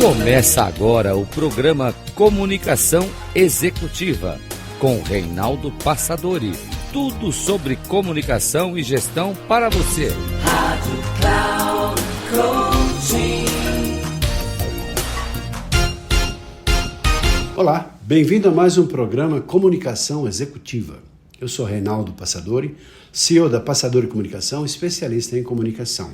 Começa agora o programa Comunicação Executiva, com Reinaldo Passadori. Tudo sobre comunicação e gestão para você. Rádio Cloud Coaching. Olá, bem-vindo a mais um programa Comunicação Executiva. Eu sou Reinaldo Passadori, CEO da Passadori Comunicação, especialista em comunicação.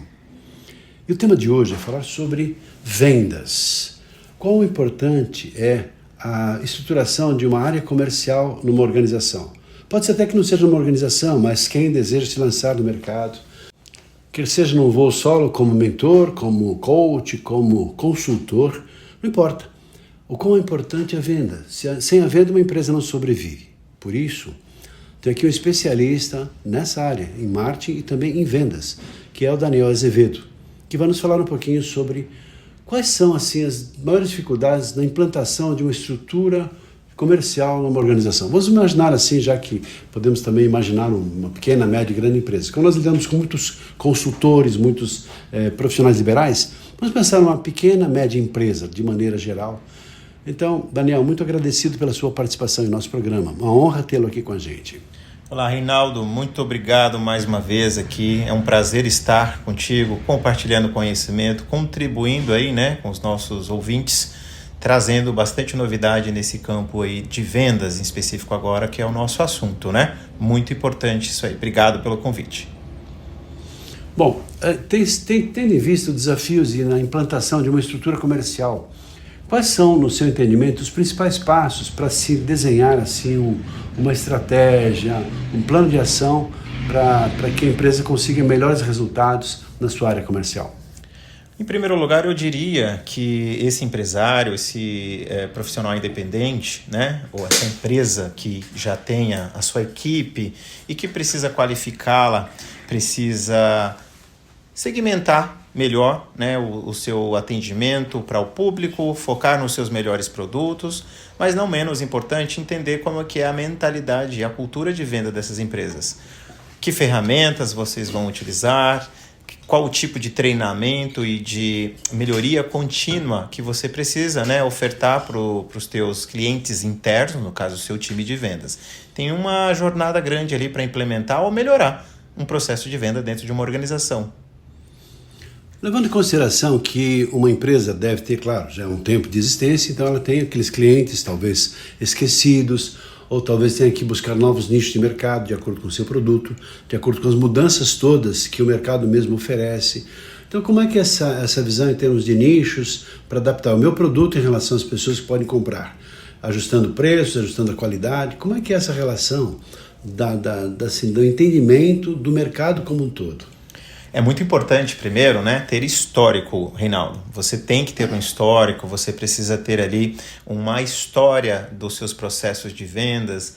E o tema de hoje é falar sobre vendas. Quão importante é a estruturação de uma área comercial numa organização? Pode ser até que não seja uma organização, mas quem deseja se lançar no mercado, quer seja num voo solo como mentor, como coach, como consultor, não importa. O quão importante é a venda. Sem a venda, uma empresa não sobrevive. Por isso, tenho aqui um especialista nessa área, em marketing e também em vendas, que é o Daniel Azevedo, que vai nos falar um pouquinho sobre quais são assim, as maiores dificuldades na implantação de uma estrutura comercial numa organização. Vamos imaginar assim, já que podemos também imaginar uma pequena, média e grande empresa. Como nós lidamos com muitos consultores, muitos profissionais liberais, vamos pensar numa pequena, média empresa, de maneira geral. Então, Daniel, muito agradecido pela sua participação em nosso programa. Uma honra tê-lo aqui com a gente. Olá, Reinaldo, muito obrigado mais uma vez aqui. É um prazer estar contigo, compartilhando conhecimento, contribuindo aí, com os nossos ouvintes, trazendo bastante novidade nesse campo aí de vendas em específico agora, que é o nosso assunto, Muito importante isso aí. Obrigado pelo convite. Bom, tendo em vista os desafios na implantação de uma estrutura comercial, quais são, no seu entendimento, os principais passos para se desenhar assim uma estratégia, um plano de ação para que a empresa consiga melhores resultados na sua área comercial? Em primeiro lugar, eu diria que esse empresário, esse profissional independente, ou essa empresa que já tenha a sua equipe e que precisa qualificá-la, precisa segmentar melhor o seu atendimento para o público, focar nos seus melhores produtos, mas não menos importante, entender como que é a mentalidade e a cultura de venda dessas empresas. Que ferramentas vocês vão utilizar, qual o tipo de treinamento e de melhoria contínua que você precisa ofertar para os teus clientes internos, no caso o seu time de vendas. Tem uma jornada grande ali para implementar ou melhorar um processo de venda dentro de uma organização. Levando em consideração que uma empresa deve ter, claro, já um tempo de existência, então ela tem aqueles clientes talvez esquecidos, ou talvez tenha que buscar novos nichos de mercado de acordo com o seu produto, de acordo com as mudanças todas que o mercado mesmo oferece. Então, como é que é essa visão em termos de nichos para adaptar o meu produto em relação às pessoas que podem comprar? Ajustando preços, ajustando a qualidade, como é que é essa relação do entendimento do mercado como um todo? É muito importante, primeiro, ter histórico, Reinaldo. Você tem que ter um histórico, você precisa ter ali uma história dos seus processos de vendas,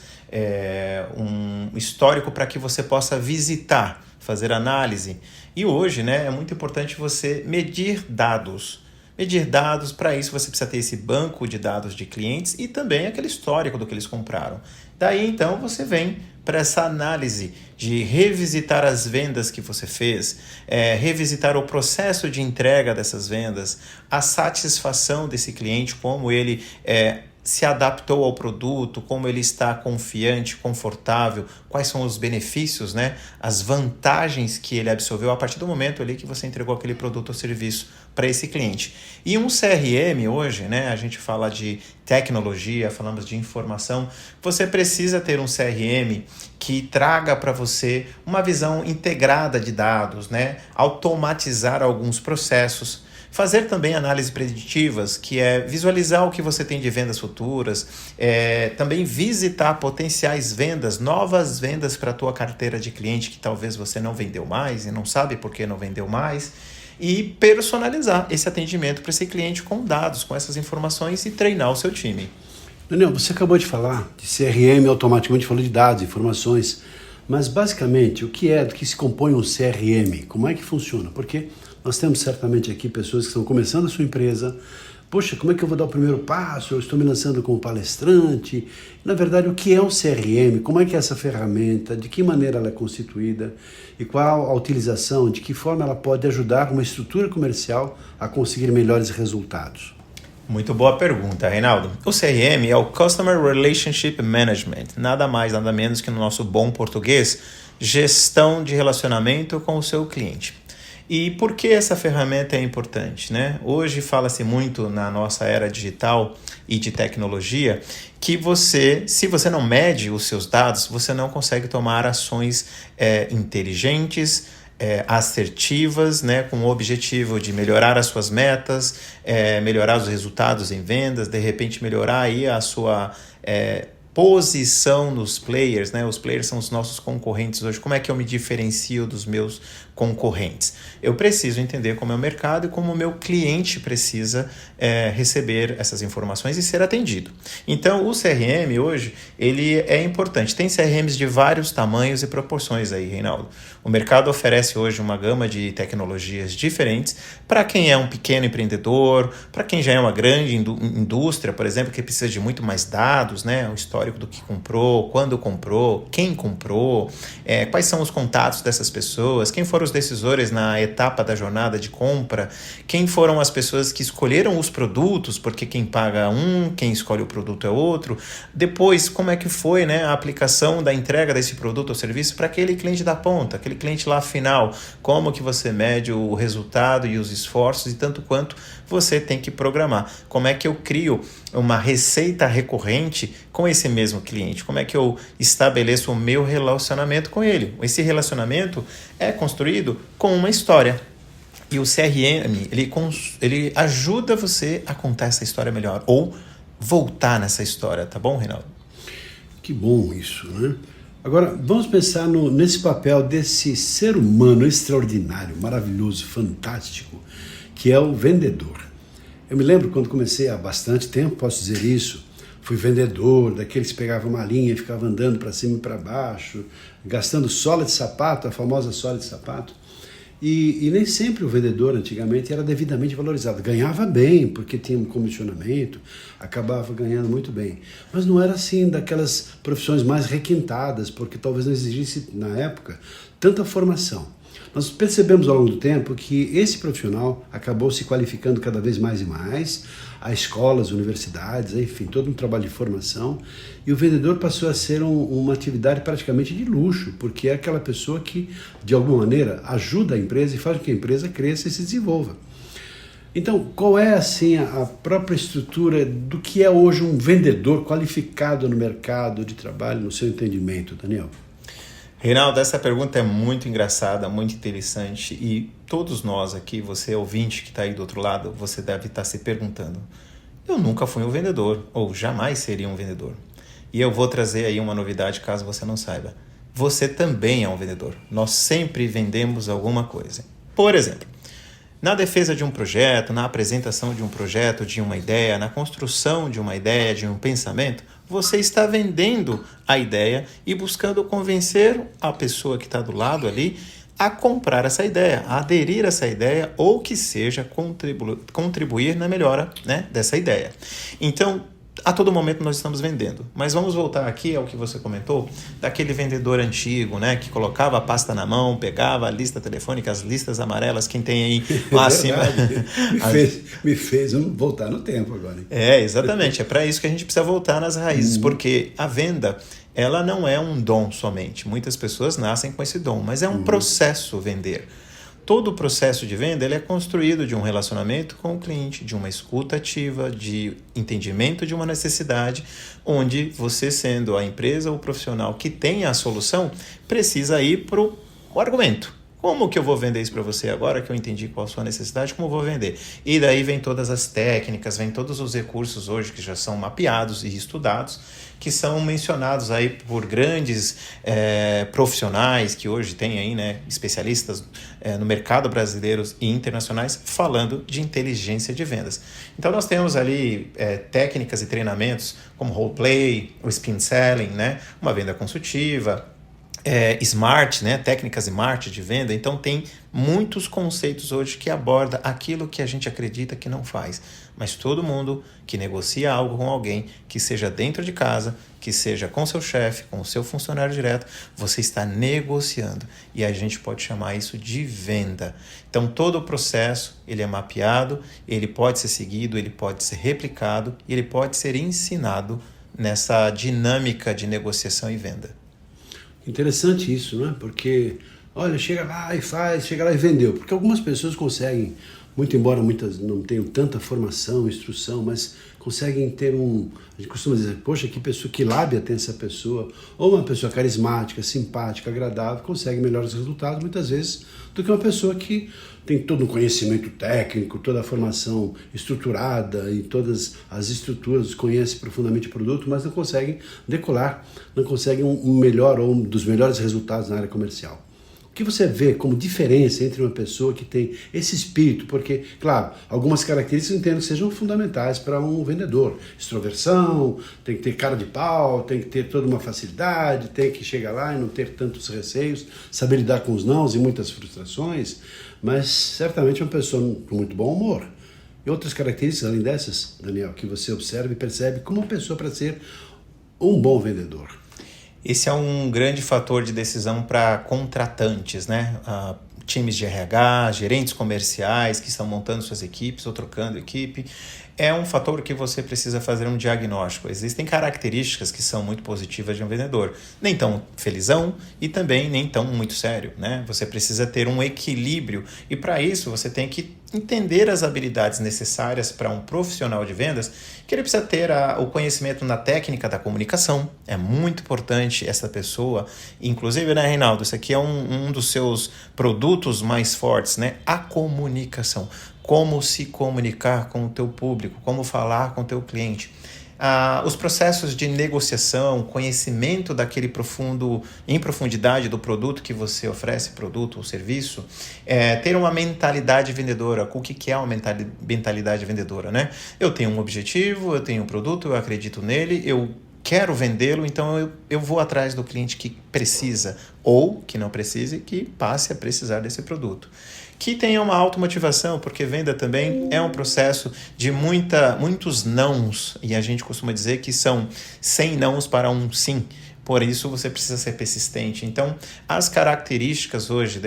um histórico para que você possa visitar, fazer análise. E hoje, é muito importante você medir dados. Medir dados, para isso você precisa ter esse banco de dados de clientes e também aquele histórico do que eles compraram. Daí, então, você vem para essa análise de revisitar as vendas que você fez, revisitar o processo de entrega dessas vendas, a satisfação desse cliente, como ele se adaptou ao produto, como ele está confiante, confortável, quais são os benefícios, as vantagens que ele absorveu a partir do momento ali que você entregou aquele produto ou serviço para esse cliente. E um CRM hoje, a gente fala de tecnologia, falamos de informação, você precisa ter um CRM que traga para você uma visão integrada de dados, automatizar alguns processos, fazer também análises preditivas, que é visualizar o que você tem de vendas futuras, também visitar potenciais vendas, novas vendas para a tua carteira de cliente que talvez você não vendeu mais e não sabe por que não vendeu mais, e personalizar esse atendimento para esse cliente com dados, com essas informações e treinar o seu time. Daniel, você acabou de falar de CRM, automaticamente falou de dados, informações, mas basicamente do que se compõe um CRM? Como é que funciona? Porque nós temos certamente aqui pessoas que estão começando a sua empresa, poxa, como é que eu vou dar o primeiro passo? Eu estou me lançando como palestrante. Na verdade, o que é um CRM? Como é que é essa ferramenta? De que maneira ela é constituída? E qual a utilização? De que forma ela pode ajudar uma estrutura comercial a conseguir melhores resultados? Muito boa pergunta, Reinaldo. O CRM é o Customer Relationship Management, nada mais, nada menos que no nosso bom português, gestão de relacionamento com o seu cliente. E por que essa ferramenta é importante, né? Hoje fala-se muito na nossa era digital e de tecnologia que se você não mede os seus dados, você não consegue tomar ações inteligentes, assertivas, né, com o objetivo de melhorar as suas metas, melhorar os resultados em vendas, de repente melhorar aí a sua posição nos players, né? Os players são os nossos concorrentes hoje. Como é que eu me diferencio dos meus concorrentes? Eu preciso entender como é o mercado e como o meu cliente precisa receber essas informações e ser atendido. Então, o CRM hoje, ele é importante. Tem CRMs de vários tamanhos e proporções aí, Reinaldo. O mercado oferece hoje uma gama de tecnologias diferentes para quem é um pequeno empreendedor, para quem já é uma grande indústria, por exemplo, que precisa de muito mais dados, né? O histórico do que comprou, quando comprou, quem comprou, quais são os contatos dessas pessoas, quem foram os decisores na etapa da jornada de compra, quem foram as pessoas que escolheram os produtos, porque quem paga quem escolhe o produto é outro. Depois, como é que foi, né, a aplicação da entrega desse produto ou serviço para aquele cliente da ponta, aquele cliente lá final, como que você mede o resultado e os esforços e tanto quanto você tem que programar. Como é que eu crio uma receita recorrente com esse mesmo cliente? Como é que eu estabeleço o meu relacionamento com ele? Esse relacionamento é construído com uma história. E o CRM, ele ajuda você a contar essa história melhor ou voltar nessa história, tá bom, Reinaldo? Que bom isso, né? Agora, vamos pensar nesse papel desse ser humano extraordinário, maravilhoso, fantástico, que é o vendedor. Eu me lembro quando comecei há bastante tempo, posso dizer isso, fui vendedor, daqueles que pegavam uma linha e ficavam andando para cima e para baixo, gastando sola de sapato, a famosa sola de sapato. E nem sempre o vendedor antigamente era devidamente valorizado. Ganhava bem, porque tinha um comissionamento, acabava ganhando muito bem. Mas não era assim daquelas profissões mais requintadas, porque talvez não exigisse, na época, tanta formação. Nós percebemos ao longo do tempo que esse profissional acabou se qualificando cada vez mais e mais, a escolas, universidades, enfim, todo um trabalho de formação, e o vendedor passou a ser uma atividade praticamente de luxo, porque é aquela pessoa que, de alguma maneira, ajuda a empresa e faz com que a empresa cresça e se desenvolva. Então, qual é assim a própria estrutura do que é hoje um vendedor qualificado no mercado de trabalho, no seu entendimento, Daniel? Reinaldo, essa pergunta é muito engraçada, muito interessante e todos nós aqui, você ouvinte que está aí do outro lado, você deve estar se perguntando, eu nunca fui um vendedor ou jamais seria um vendedor. E eu vou trazer aí uma novidade caso você não saiba. Você também é um vendedor. Nós sempre vendemos alguma coisa. Por exemplo, na defesa de um projeto, na apresentação de um projeto, de uma ideia, na construção de uma ideia, de um pensamento, você está vendendo a ideia e buscando convencer a pessoa que está do lado ali a comprar essa ideia, a aderir a essa ideia ou que seja contribuir na melhora, né, dessa ideia. Então, a todo momento nós estamos vendendo. Mas vamos voltar aqui ao que você comentou, daquele vendedor antigo, né, que colocava a pasta na mão, pegava a lista telefônica, as listas amarelas, quem tem aí lá acima. Me fez voltar no tempo agora. Hein? Exatamente. É para isso que a gente precisa voltar nas raízes, porque a venda, ela não é um dom somente. Muitas pessoas nascem com esse dom, mas é um processo vender. Todo o processo de venda ele é construído de um relacionamento com o cliente, de uma escuta ativa, de entendimento de uma necessidade, onde você, sendo a empresa ou o profissional que tem a solução, precisa ir para o argumento. Como que eu vou vender isso para você agora que eu entendi qual a sua necessidade, como eu vou vender? E daí vem todas as técnicas, vem todos os recursos hoje que já são mapeados e estudados, que são mencionados aí por grandes profissionais que hoje tem aí, né, especialistas no mercado brasileiro e internacionais falando de inteligência de vendas. Então nós temos ali técnicas e treinamentos como roleplay, o spin selling, né, uma venda consultiva, smart, né? Técnicas smart de venda. Então tem muitos conceitos hoje que aborda aquilo que a gente acredita que não faz. Mas todo mundo que negocia algo com alguém, que seja dentro de casa, que seja com seu chefe, com o seu funcionário direto, você está negociando. E a gente pode chamar isso de venda. Então todo o processo ele é mapeado, ele pode ser seguido, ele pode ser replicado e ele pode ser ensinado nessa dinâmica de negociação e venda. Interessante isso, né? Porque, olha, chega lá e faz, chega lá e vendeu. Porque algumas pessoas conseguem, muito embora muitas não tenham tanta formação, instrução, mas conseguem ter a gente costuma dizer, poxa, que pessoa, que lábia tem essa pessoa, ou uma pessoa carismática, simpática, agradável, consegue melhores resultados muitas vezes do que uma pessoa que tem todo um conhecimento técnico, toda a formação estruturada e todas as estruturas, conhece profundamente o produto, mas não consegue decolar, não consegue um melhor ou um dos melhores resultados na área comercial. O que você vê como diferença entre uma pessoa que tem esse espírito? Porque, claro, algumas características eu entendo que sejam fundamentais para um vendedor. Extroversão, tem que ter cara de pau, tem que ter toda uma facilidade, tem que chegar lá e não ter tantos receios, saber lidar com os nãos e muitas frustrações, mas certamente uma pessoa com muito bom humor. E outras características, além dessas, Daniel, que você observa e percebe como uma pessoa para ser um bom vendedor. Esse é um grande fator de decisão para contratantes, né? Times de RH, gerentes comerciais que estão montando suas equipes ou trocando equipe. É um fator que você precisa fazer um diagnóstico. Existem características que são muito positivas de um vendedor. Nem tão felizão e também nem tão muito sério, né? Você precisa ter um equilíbrio e para isso você tem que entender as habilidades necessárias para um profissional de vendas, que ele precisa ter o conhecimento na técnica da comunicação. É muito importante essa pessoa, inclusive, né, Reinaldo, isso aqui é um dos seus produtos mais fortes, né? A comunicação. Como se comunicar com o teu público, como falar com o teu cliente. Os processos de negociação, conhecimento daquele em profundidade do produto que você oferece, produto ou serviço, ter uma mentalidade vendedora. O que é uma mentalidade vendedora, né? Eu tenho um objetivo, eu tenho um produto, eu acredito nele, eu quero vendê-lo, então eu vou atrás do cliente que precisa ou que não precise, que passe a precisar desse produto. Que tenha uma automotivação, porque venda também é um processo de muitos nãos, e a gente costuma dizer que são 100 nãos para um sim. Por isso você precisa ser persistente. Então, as características hoje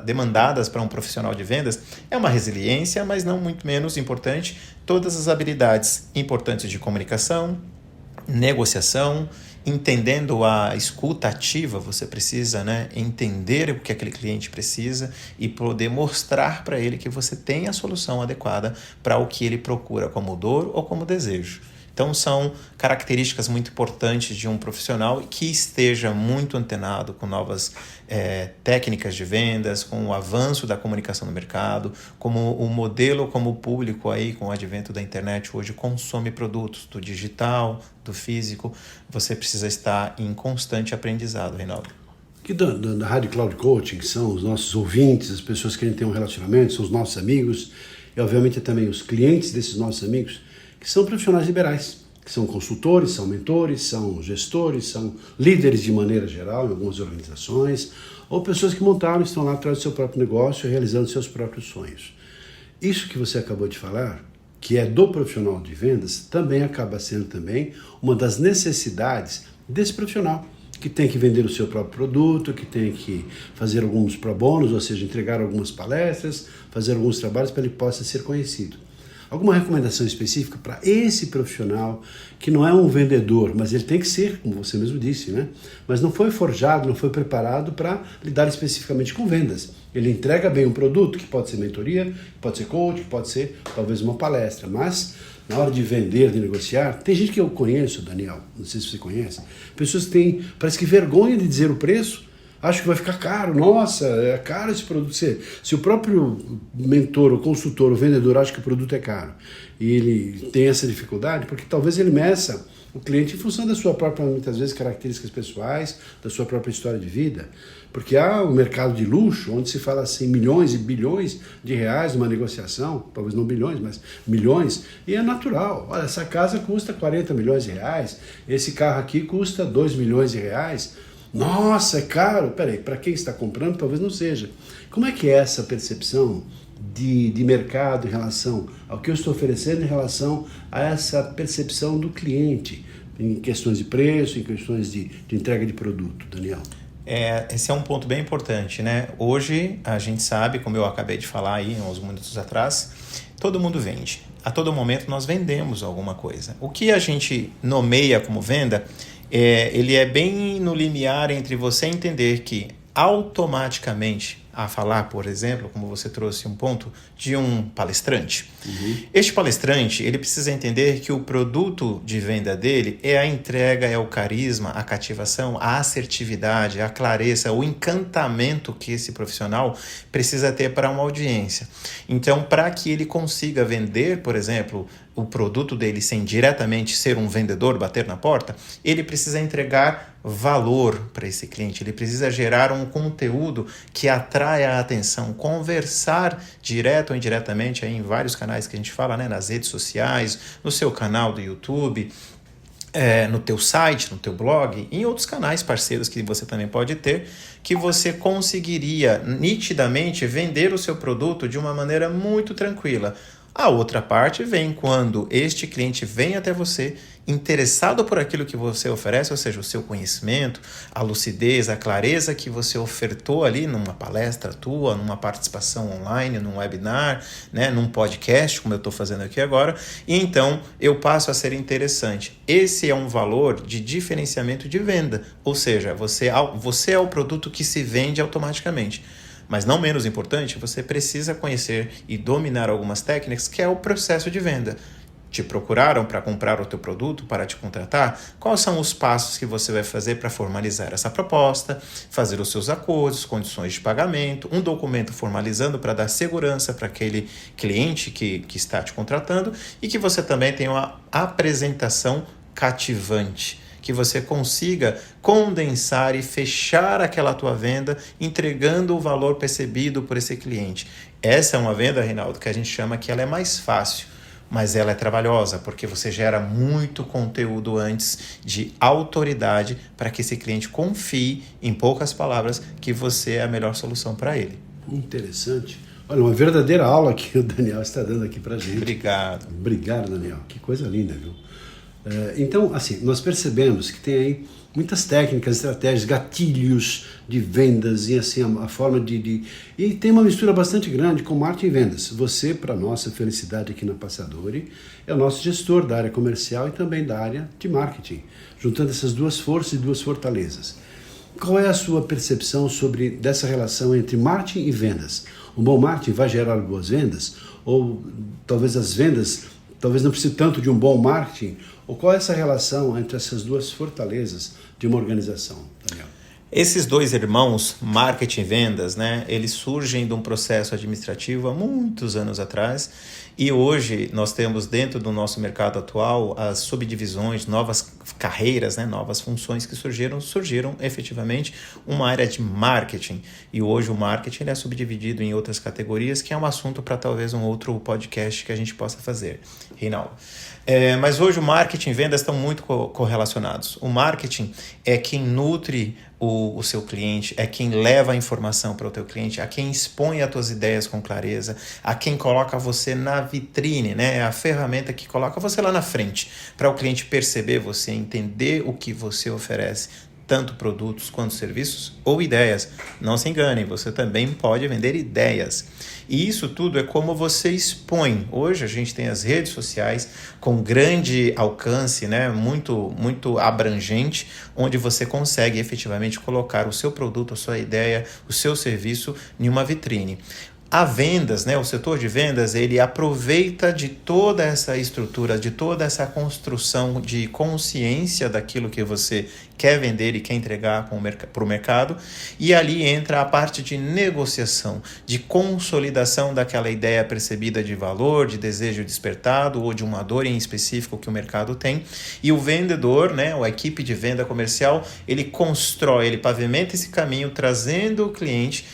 demandadas para um profissional de vendas é uma resiliência, mas não muito menos importante, todas as habilidades importantes de comunicação, negociação, entendendo a escuta ativa, você precisa, né, entender o que aquele cliente precisa e poder mostrar para ele que você tem a solução adequada para o que ele procura como dor ou como desejo. Então são características muito importantes de um profissional que esteja muito antenado com novas técnicas de vendas, com o avanço da comunicação no mercado, como o modelo, como o público aí com o advento da internet hoje consome produtos do digital, do físico. Você precisa estar em constante aprendizado, Reinaldo. Aqui da Rádio Cloud Coaching, que são os nossos ouvintes, as pessoas que querem ter um relacionamento, são os nossos amigos e obviamente também os clientes desses nossos amigos, que são profissionais liberais, que são consultores, são mentores, são gestores, são líderes de maneira geral em algumas organizações, ou pessoas que montaram e estão lá atrás do seu próprio negócio, realizando seus próprios sonhos. Isso que você acabou de falar, que é do profissional de vendas, também acaba sendo também uma das necessidades desse profissional, que tem que vender o seu próprio produto, que tem que fazer alguns pro bonos, ou seja, entregar algumas palestras, fazer alguns trabalhos para ele possa ser conhecido. Alguma recomendação específica para esse profissional que não é um vendedor, mas ele tem que ser, como você mesmo disse, né? Mas não foi forjado, não foi preparado para lidar especificamente com vendas. Ele entrega bem um produto, que pode ser mentoria, que pode ser coach, que pode ser talvez uma palestra, mas na hora de vender, de negociar, tem gente que eu conheço, Daniel, não sei se você conhece, pessoas que têm, parece que vergonha de dizer o preço, acho que vai ficar caro, nossa, é caro esse produto. Se o próprio mentor, o consultor, o vendedor acha que o produto é caro e ele tem essa dificuldade, porque talvez ele meça o cliente em função da sua própria, muitas vezes, características pessoais, da sua própria história de vida. Porque há o mercado de luxo, onde se fala assim milhões e bilhões de reais numa negociação, talvez não bilhões, mas milhões, e é natural. Olha, essa casa custa 40 milhões de reais, esse carro aqui custa 2 milhões de reais. Nossa, é caro. Peraí, para quem está comprando, talvez não seja. Como é que é essa percepção de mercado em relação ao que eu estou oferecendo, em relação a essa percepção do cliente, em questões de preço, em questões de entrega de produto, Daniel? Esse é um ponto bem importante, né? Hoje a gente sabe, como eu acabei de falar aí uns minutos atrás, todo mundo vende. A todo momento nós vendemos alguma coisa. O que a gente nomeia como venda, ele é bem no limiar entre você entender que automaticamente, a falar, por exemplo, como você trouxe um ponto, de um palestrante. Este palestrante, ele precisa entender que o produto de venda dele é a entrega, é o carisma, a cativação, a assertividade, a clareza, o encantamento que esse profissional precisa ter para uma audiência. Então, para que ele consiga vender, por exemplo, o produto dele sem diretamente ser um vendedor, bater na porta, ele precisa entregar valor para esse cliente, ele precisa gerar um conteúdo que atraia a atenção, conversar direto ou indiretamente aí em vários canais que a gente fala, né, nas redes sociais, no seu canal do YouTube, no teu site, no teu blog, em outros canais parceiros que você também pode ter, que você conseguiria nitidamente vender o seu produto de uma maneira muito tranquila. A outra parte vem quando este cliente vem até você interessado por aquilo que você oferece, ou seja, o seu conhecimento, a lucidez, a clareza que você ofertou ali numa palestra tua, numa participação online, num webinar, né, num podcast, como eu estou fazendo aqui agora, e então eu passo a ser interessante. Esse é um valor de diferenciamento de venda, ou seja, você é o produto que se vende automaticamente. Mas não menos importante, você precisa conhecer e dominar algumas técnicas que é o processo de venda. Te procuraram para comprar o teu produto, para te contratar? Quais são os passos que você vai fazer para formalizar essa proposta, fazer os seus acordos, condições de pagamento, um documento formalizando para dar segurança para aquele cliente que está te contratando e que você também tenha uma apresentação cativante, que você consiga condensar e fechar aquela tua venda, entregando o valor percebido por esse cliente. Essa é uma venda, Reinaldo, que a gente chama que ela é mais fácil, mas ela é trabalhosa, porque você gera muito conteúdo antes de autoridade para que esse cliente confie, em poucas palavras, que você é a melhor solução para ele. Interessante. Olha, uma verdadeira aula que o Daniel está dando aqui para a gente. Obrigado. Obrigado, Daniel. Que coisa linda, viu? Então, assim, nós percebemos que tem aí muitas técnicas, estratégias, gatilhos de vendas e assim a forma de... E tem uma mistura bastante grande com marketing e vendas. Você, para nossa felicidade aqui na Passadori, é o nosso gestor da área comercial e também da área de marketing, juntando essas duas forças e duas fortalezas. Qual é a sua percepção sobre dessa relação entre marketing e vendas? Um bom marketing vai gerar boas vendas? Ou talvez as vendas... Talvez não precise tanto de um bom marketing? Ou qual é essa relação entre essas duas fortalezas de uma organização, Daniel? Esses dois irmãos, marketing e vendas, né, eles surgem de um processo administrativo há muitos anos atrás e hoje nós temos dentro do nosso mercado atual as subdivisões, novas carreiras, né, novas funções que surgiram efetivamente uma área de marketing e hoje o marketing é subdividido em outras categorias que é um assunto para talvez um outro podcast que a gente possa fazer, Reinaldo. Mas hoje o marketing e vendas estão muito correlacionados. O marketing é quem nutre o seu cliente, é quem leva a informação para o teu cliente, a quem expõe as tuas ideias com clareza, a quem coloca você na vitrine, né? É a ferramenta que coloca você lá na frente, para o cliente perceber você, entender o que você oferece, tanto produtos quanto serviços ou ideias. Não se enganem, você também pode vender ideias. E isso tudo é como você expõe. Hoje a gente tem as redes sociais com grande alcance, né? muito abrangente, onde você consegue efetivamente colocar o seu produto, a sua ideia, o seu serviço em uma vitrine. A vendas, né, o setor de vendas, ele aproveita de toda essa estrutura, de toda essa construção de consciência daquilo que você quer vender e quer entregar para o mercado, e ali entra a parte de negociação, de consolidação daquela ideia percebida de valor, de desejo despertado ou de uma dor em específico que o mercado tem, e o vendedor, né, a equipe de venda comercial, ele constrói, ele pavimenta esse caminho, trazendo o cliente,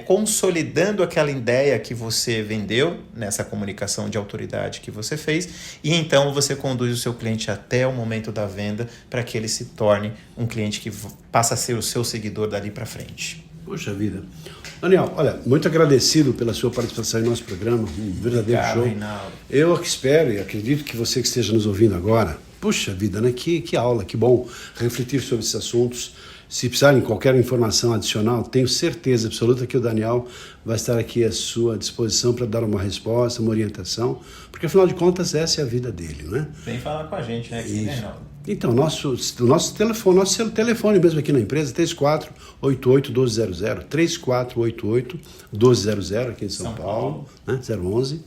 consolidando aquela ideia que você vendeu nessa comunicação de autoridade que você fez, e então você conduz o seu cliente até o momento da venda para que ele se torne um cliente que passa a ser o seu seguidor dali para frente. Puxa vida. Daniel, olha, muito agradecido pela sua participação em nosso programa, um verdadeiro show. Reinaldo. Eu que espero e acredito que você que esteja nos ouvindo agora, puxa vida, né? Que aula, que bom refletir sobre esses assuntos. Se precisarem de qualquer informação adicional, tenho certeza absoluta que o Daniel vai estar aqui à sua disposição para dar uma resposta, uma orientação, porque afinal de contas essa é a vida dele, né? Vem falar com a gente, né, aqui, né, Reinaldo? Então, nosso telefone mesmo aqui na empresa, 3488-1200, 3488-1200 aqui em São Paulo, né, 011.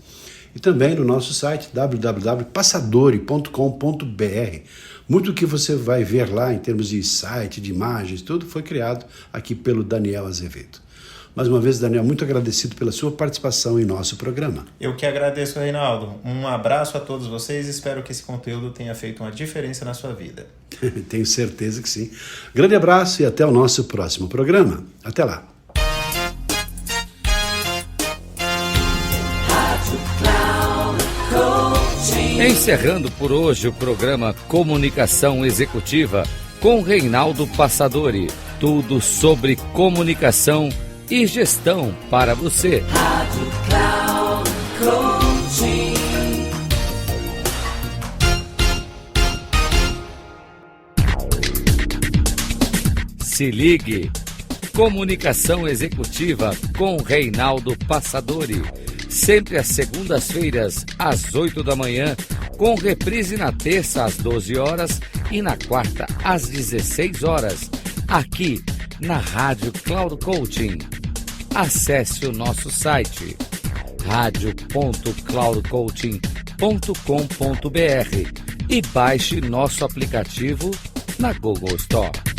E também no nosso site www.passadori.com.br. Muito do que você vai ver lá em termos de site, de imagens, tudo foi criado aqui pelo Daniel Azevedo. Mais uma vez, Daniel, muito agradecido pela sua participação em nosso programa. Eu que agradeço, Reinaldo. Um abraço a todos vocês e espero que esse conteúdo tenha feito uma diferença na sua vida. Tenho certeza que sim. Grande abraço e até o nosso próximo programa. Até lá. Encerrando por hoje o programa Comunicação Executiva com Reinaldo Passadori. Tudo sobre comunicação e gestão para você. Rádio Cloud Coaching. Se ligue. Comunicação Executiva com Reinaldo Passadori. Sempre às segundas-feiras, às 8 da manhã, com reprise na terça às 12 horas e na quarta às 16 horas, aqui na Rádio Cloud Coaching. Acesse o nosso site radio.cloudcoaching.com.br e baixe nosso aplicativo na Google Store.